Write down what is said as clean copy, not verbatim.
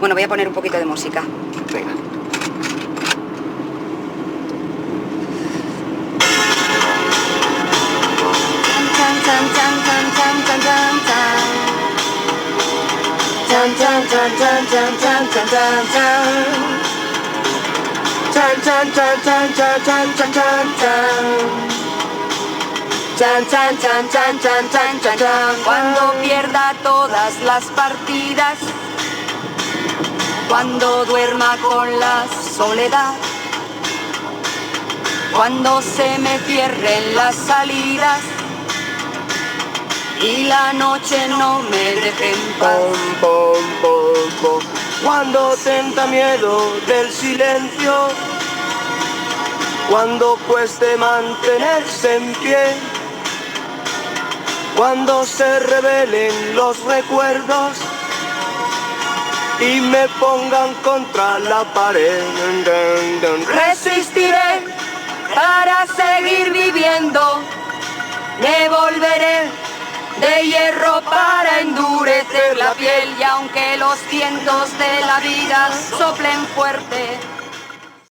Bueno, voy a poner un poquito de música. Venga. Cuando pierda todas las partidas, cuando duerma con la soledad, cuando se me cierren las salidas y la noche no me deje en paz. Cuando tenta miedo del silencio, cuando cueste mantenerse en pie, cuando se revelen los recuerdos y me pongan contra la pared, Resistiré para seguir viviendo, me volveré de hierro para endurecer la piel, y aunque los vientos de la vida soplen fuerte,